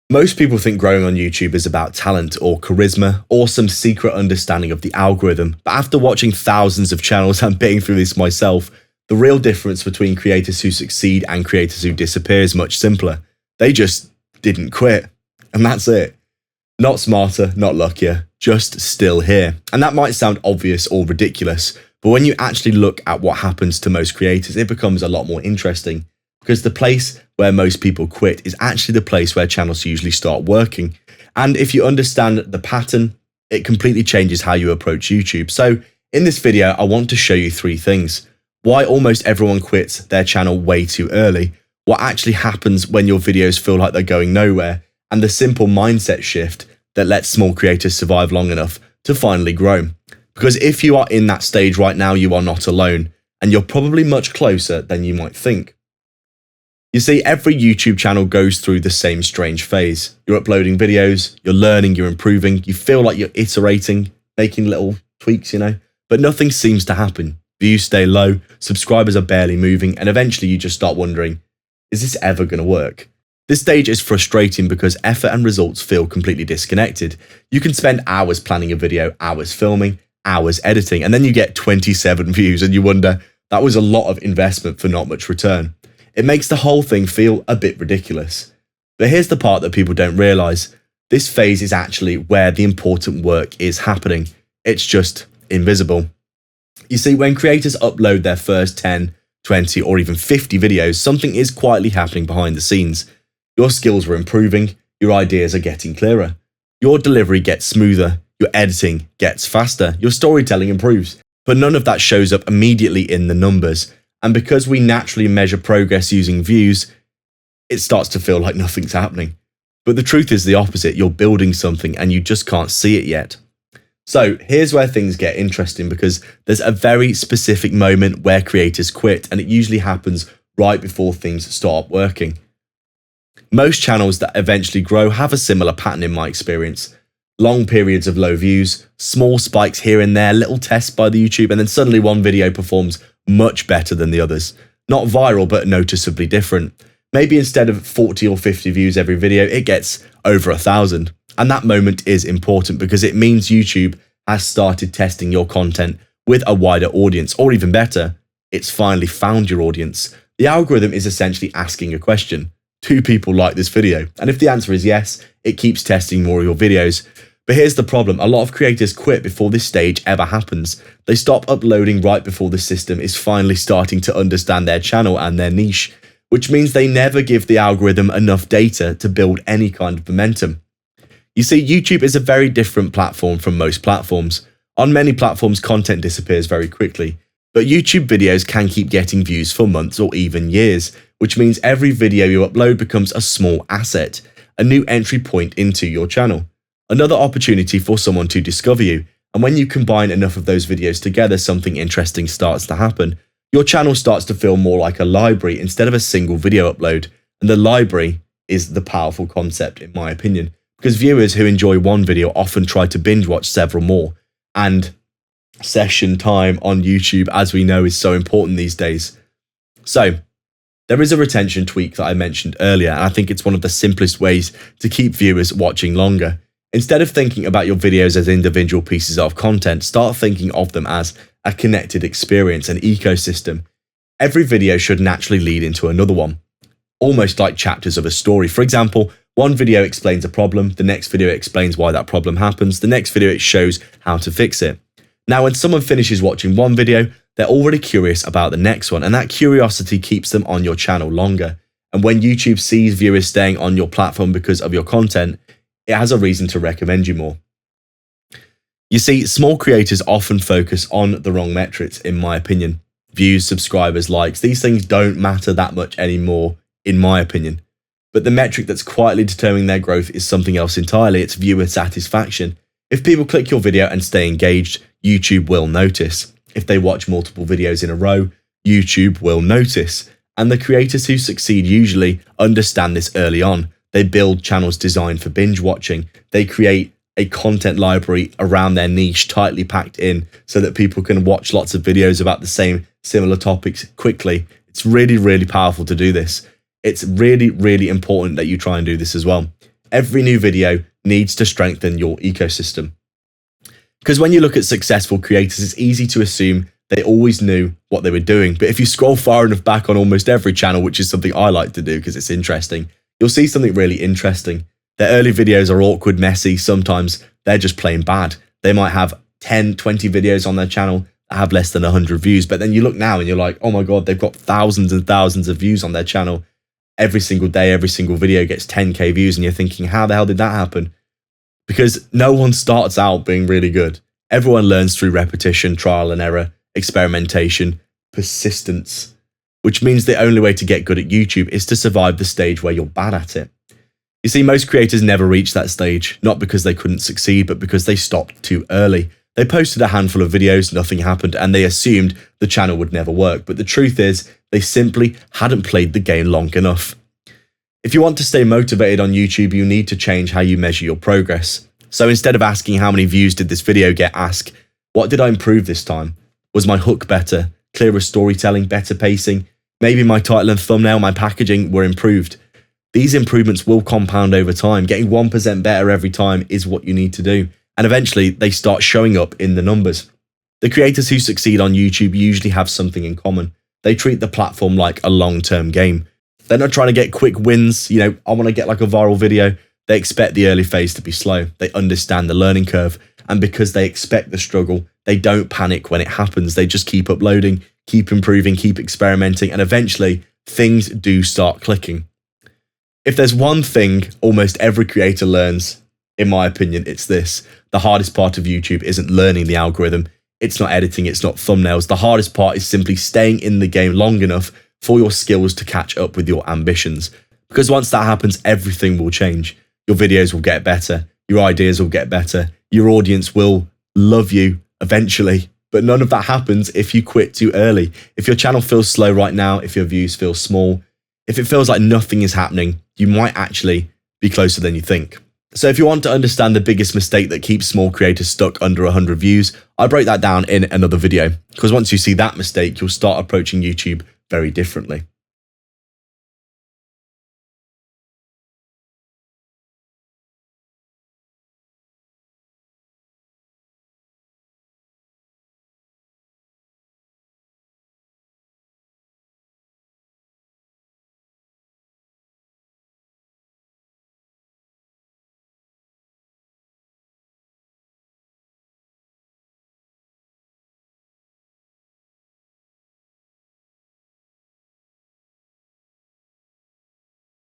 Most people think growing on YouTube is about talent or charisma or some secret understanding of the algorithm, but after watching thousands of channels and being through this myself, the real difference between creators who succeed and creators who disappear is much simpler. They just didn't quit, and that's it. Not smarter, not luckier, just still here. And that might sound obvious or ridiculous, but when you actually look at what happens to most creators, it becomes a lot more interesting. Because the place where most people quit is actually the place where channels usually start working. And if you understand the pattern, it completely changes how you approach YouTube. So in this video, I want to show you 3 things. Why almost everyone quits their channel way too early, what actually happens when your videos feel like they're going nowhere, and the simple mindset shift that lets small creators survive long enough to finally grow. Because if you are in that stage right now, you are not alone, and you're probably much closer than you might think. You see, every YouTube channel goes through the same strange phase. You're uploading videos, you're learning, you're improving, you feel like you're iterating, making little tweaks, but nothing seems to happen. Views stay low, subscribers are barely moving, and eventually you just start wondering, is this ever going to work? This stage is frustrating because effort and results feel completely disconnected. You can spend hours planning a video, hours filming, hours editing, and then you get 27 views and you wonder, that was a lot of investment for not much return. It makes the whole thing feel a bit ridiculous. But here's the part that people don't realize. This phase is actually where the important work is happening. It's just invisible. You see, when creators upload their first 10, 20, or even 50 videos, something is quietly happening behind the scenes. Your skills are improving, your ideas are getting clearer, your delivery gets smoother, your editing gets faster, your storytelling improves. But none of that shows up immediately in the numbers. And because we naturally measure progress using views, it starts to feel like nothing's happening. But the truth is the opposite. You're building something and you just can't see it yet. So here's where things get interesting, because there's a very specific moment where creators quit, and it usually happens right before things start working. Most channels that eventually grow have a similar pattern in my experience. Long periods of low views, small spikes here and there, little tests by the YouTube, and then suddenly one video performs much better than the others. Not viral, but noticeably different. Maybe instead of 40 or 50 views every video, it gets over 1,000. And that moment is important because it means YouTube has started testing your content with a wider audience, or even better, it's finally found your audience. The algorithm is essentially asking a question. Do people like this video? And if the answer is yes, it keeps testing more of your videos. But here's the problem. A lot of creators quit before this stage ever happens. They stop uploading right before the system is finally starting to understand their channel and their niche, which means they never give the algorithm enough data to build any kind of momentum. You see, YouTube is a very different platform from most platforms. On many platforms, content disappears very quickly, but YouTube videos can keep getting views for months or even years, which means every video you upload becomes a small asset, a new entry point into your channel, another opportunity for someone to discover you. And when you combine enough of those videos together, something interesting starts to happen. Your channel starts to feel more like a library instead of a single video upload. And the library is the powerful concept, in my opinion, because viewers who enjoy one video often try to binge watch several more. And session time on YouTube, as we know, is so important these days. So there is a retention tweak that I mentioned earlier, and I think it's one of the simplest ways to keep viewers watching longer. Instead of thinking about your videos as individual pieces of content, start thinking of them as a connected experience, an ecosystem. Every video should naturally lead into another one, almost like chapters of a story. For example, one video explains a problem, the next video explains why that problem happens, the next video it shows how to fix it. Now, when someone finishes watching one video, they're already curious about the next one, and that curiosity keeps them on your channel longer. And when YouTube sees viewers staying on your platform because of your content, it has a reason to recommend you more. You see, small creators often focus on the wrong metrics, in my opinion. Views, subscribers, likes, these things don't matter that much anymore, in my opinion. But the metric that's quietly determining their growth is something else entirely. It's viewer satisfaction. If people click your video and stay engaged, YouTube will notice. If they watch multiple videos in a row, YouTube will notice. And the creators who succeed usually understand this early on. They build channels designed for binge watching. They create a content library around their niche, tightly packed in, so that people can watch lots of videos about the same similar topics quickly. It's really, really powerful to do this. It's really, really important that you try and do this as well. Every new video needs to strengthen your ecosystem. Because when you look at successful creators, it's easy to assume they always knew what they were doing. But if you scroll far enough back on almost every channel, which is something I like to do because it's interesting, you'll see something really interesting. Their early videos are awkward, messy. Sometimes they're just plain bad. They might have 10, 20 videos on their channel that have less than 100 views. But then you look now and you're like, oh my God, they've got thousands and thousands of views on their channel. Every single day, every single video gets 10K views. And you're thinking, how the hell did that happen? Because no one starts out being really good. Everyone learns through repetition, trial and error, experimentation, persistence, which means the only way to get good at YouTube is to survive the stage where you're bad at it. You see, most creators never reach that stage, not because they couldn't succeed, but because they stopped too early. They posted a handful of videos, nothing happened, and they assumed the channel would never work. But the truth is, they simply hadn't played the game long enough. If you want to stay motivated on YouTube, you need to change how you measure your progress. So instead of asking how many views did this video get, ask, what did I improve this time? Was my hook better? Clearer storytelling, better pacing? Maybe my title and thumbnail, my packaging were improved. These improvements will compound over time. Getting 1% better every time is what you need to do. And eventually they start showing up in the numbers. The creators who succeed on YouTube usually have something in common. They treat the platform like a long-term game. They're not trying to get quick wins. I want to get like a viral video. They expect the early phase to be slow. They understand the learning curve. And because they expect the struggle, they don't panic when it happens. They just keep uploading, keep improving, keep experimenting, and eventually things do start clicking. If there's one thing almost every creator learns, in my opinion, it's this. The hardest part of YouTube isn't learning the algorithm. It's not editing, it's not thumbnails. The hardest part is simply staying in the game long enough for your skills to catch up with your ambitions. Because once that happens, everything will change. Your videos will get better. Your ideas will get better. Your audience will love you eventually. But none of that happens if you quit too early. If your channel feels slow right now, if your views feel small, if it feels like nothing is happening, you might actually be closer than you think. So if you want to understand the biggest mistake that keeps small creators stuck under 100 views, I break that down in another video. Because once you see that mistake, you'll start approaching YouTube very differently.